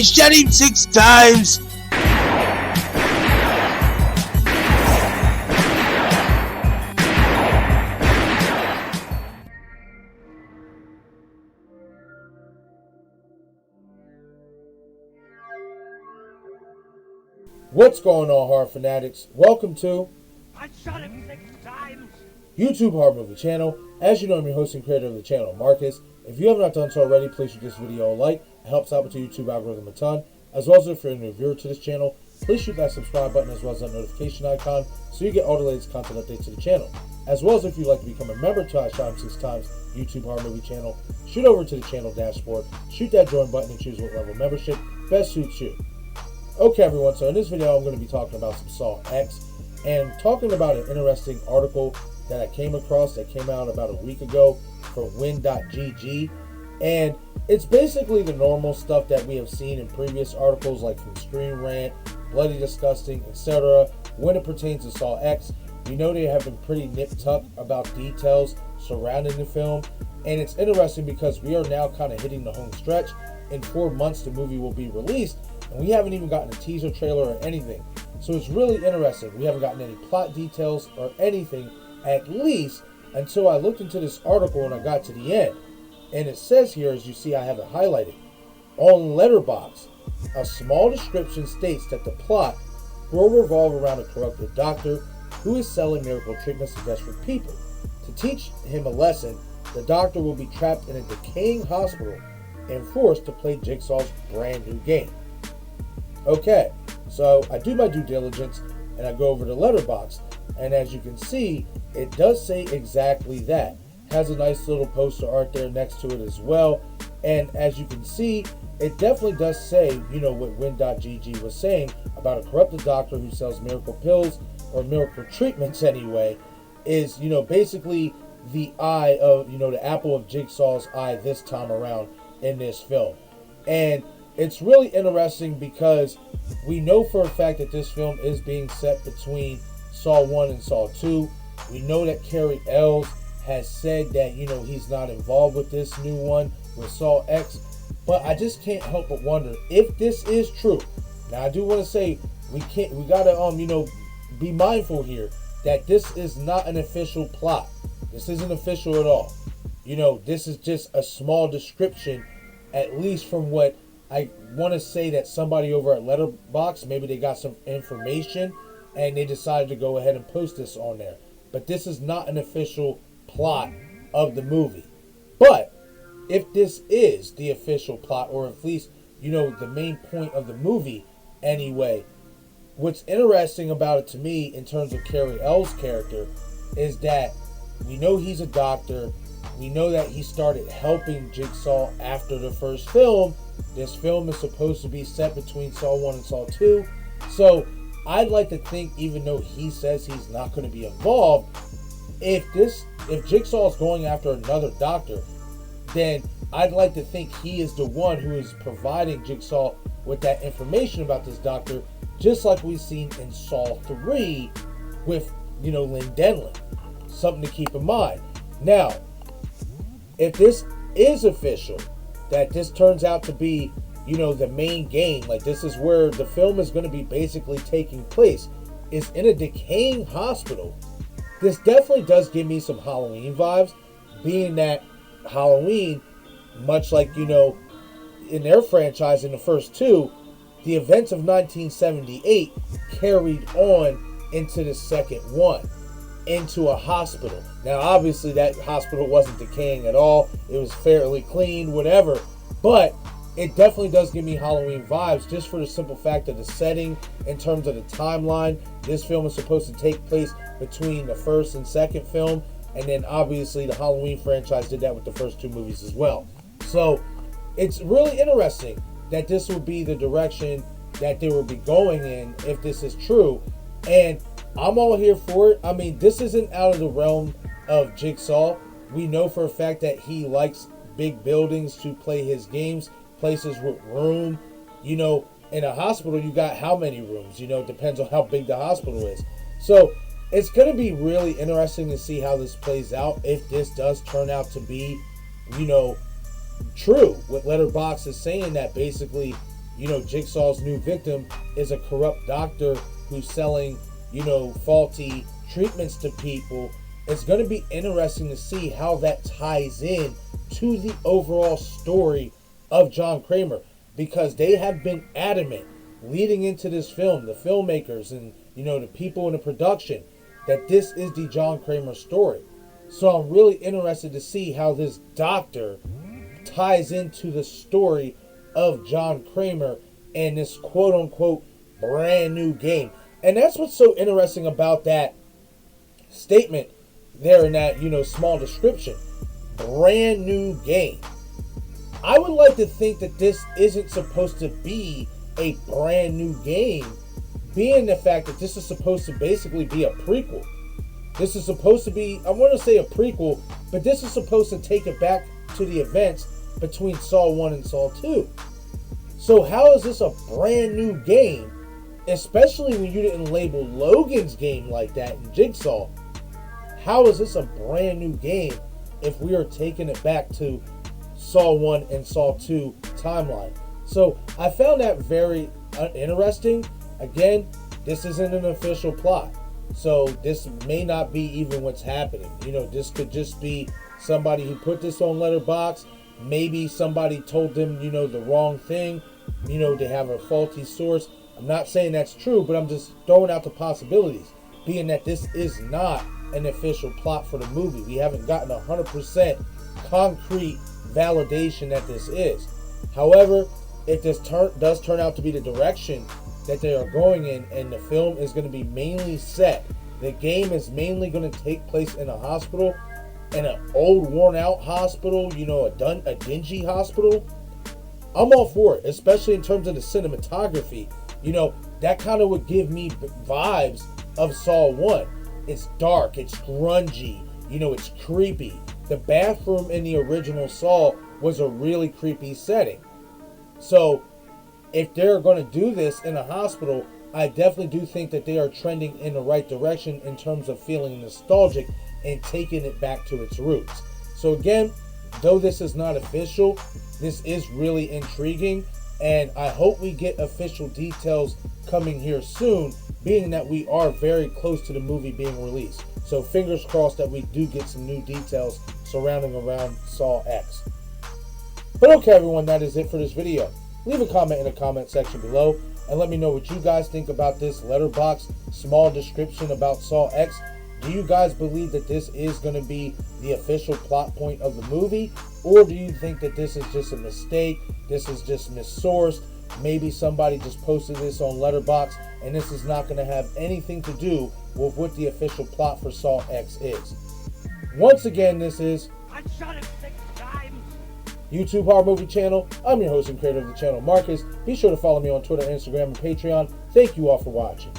shot him 6 times. What's going on, horror fanatics? Welcome to I shot him 6 times. YouTube Horror Movie Channel. As you know, I'm your host and creator of the channel, Marcus. If you have not done so already, please shoot this video a like. It helps out with the YouTube algorithm a ton. As well as if you're a new viewer to this channel, please shoot that subscribe button as well as that notification icon so you get all the latest content updates to the channel. As well as if you'd like to become a member to I Shot Him 6 Times YouTube Horror Movie Channel, shoot over to the channel dashboard, shoot that join button and choose what level of membership best suits you. Okay everyone, so in this video I'm going to be talking about some SawX and talking about an interesting article that I came across that came out about a week ago from win.gg, and it's basically the normal stuff that we have seen in previous articles like from Screen Rant, Bloody Disgusting, etc. When it pertains to SawX, we know they have been pretty nip-tuck about details surrounding the film, and it's interesting because we are now kind of hitting the home stretch. In 4 months the movie will be released, and we haven't even gotten a teaser trailer or anything. So it's really interesting. We haven't gotten any plot details or anything, at least until I looked into this article and I got to the end. And it says here, as you see I have it highlighted, on Letterboxd, a small description states that the plot will revolve around a corrupted doctor who is selling miracle treatments to desperate people. To teach him a lesson, the doctor will be trapped in a decaying hospital and forced to play Jigsaw's brand new game. Okay, so I do my due diligence and I go over to Letterboxd, and as you can see, it does say exactly that. Has a nice little poster art there next to it as well, and as you can see, it definitely does say, you know, what win.gg was saying about a corrupted doctor who sells miracle pills, or miracle treatments anyway, is, you know, basically the eye of, you know, the apple of Jigsaw's eye this time around in this film. And it's really interesting because we know for a fact that this film is being set between Saw 1 and Saw 2. We know that careyelwes has said that, you know, he's not involved with this new one with SawX, but I just can't help but wonder if this is true. Now I do want to say we gotta you know, be mindful here that this is not an official plot. This isn't official at all. You know, this is just a small description, at least from what I want to say that somebody over at Letterboxd, maybe they got some information and they decided to go ahead and post this on there. But this is not an official plot of the movie. But if this is the official plot, or at least, you know, the main point of the movie anyway, what's interesting about it to me in terms of careyelwes' character is that we know he's a doctor. We know that he started helping Jigsaw after the first film. This film is supposed to be set between Saw 1 and Saw 2. So I'd like to think, even though he says he's not going to be involved, if Jigsaw is going after another doctor, then I'd like to think he is the one who is providing Jigsaw with that information about this doctor, just like we've seen in Saw 3 with, you know, Lynn Denlin. Something to keep in mind. Now, if this is official, that this turns out to be, you know, the main game, like this is where the film is going to be basically taking place, is in a decaying hospital, this definitely does give me some Halloween vibes, being that Halloween, much like, you know, in their franchise in the first two, the events of 1978 carried on into the second one, into a hospital. Now obviously that hospital wasn't decaying at all, it was fairly clean, whatever, but it definitely does give me Halloween vibes, just for the simple fact of the setting. In terms of the timeline, this film is supposed to take place between the first and second film, and then obviously the Halloween franchise did that with the first two movies as well. So it's really interesting that this will be the direction that they will be going in if this is true, and I'm all here for it. I mean, this isn't out of the realm of Jigsaw. We know for a fact that he likes big buildings to play his games, places with room. You know, in a hospital, you got how many rooms? You know, it depends on how big the hospital is. So it's going to be really interesting to see how this plays out, if this does turn out to be, you know, true. What Letterboxd is saying, that basically Jigsaw's new victim is a corrupt doctor who's selling, faulty treatments to people. It's going to be interesting to see how that ties in to the overall story of John Kramer, because they have been adamant leading into this film, the filmmakers and, the people in the production, that this is the John Kramer story. So I'm really interested to see how this doctor ties into the story of John Kramer and this quote-unquote brand new game. And that's what's so interesting about that statement there in that, small description. Brand new game. I would like to think that this isn't supposed to be a brand new game, being the fact that this is supposed to basically be a prequel. This is supposed to be, I want to say a prequel, but this is supposed to take it back to the events between Saw 1 and Saw 2. So how is this a brand new game, especially when you didn't label Logan's game like that in Jigsaw? How is this a brand new game if we are taking it back to Saw 1 and Saw 2 timeline? So I found that very interesting. Again, this isn't an official plot, so this may not be even what's happening. This could just be somebody who put this on Letterboxd. Maybe somebody told them, the wrong thing, they have a faulty source. I'm not saying that's true, but I'm just throwing out the possibilities, being that this is not an official plot for the movie. We haven't gotten 100% concrete validation that this is. However, if this does turn out to be the direction that they are going in, and the film is going to be mainly set, the game is mainly going to take place in a hospital, in an old worn out hospital, a dingy hospital, I'm all for it, especially in terms of the cinematography. That kind of would give me vibes of Saw 1. It's dark, it's grungy, it's creepy. The bathroom in the original Saw was a really creepy setting. So if they're going to do this in a hospital, I definitely do think that they are trending in the right direction in terms of feeling nostalgic and taking it back to its roots. So again, though this is not official, this is really intriguing, and I hope we get official details coming here soon, being that we are very close to the movie being released. So fingers crossed that we do get some new details surrounding around SawX. But okay, everyone, that is it for this video. Leave a comment in the comment section below and let me know what you guys think about this Letterboxd small description about SawX. Do you guys believe that this is going to be the official plot point of the movie? Or do you think that this is just a mistake? This is just missourced? Maybe somebody just posted this on Letterboxd and this is not going to have anything to do with what the official plot for SawX is. Once again, this is I shot him 6 times. YouTube Horror Movie Channel. I'm your host and creator of the channel, Marcus. Be sure to follow me on Twitter, Instagram, and Patreon. Thank you all for watching.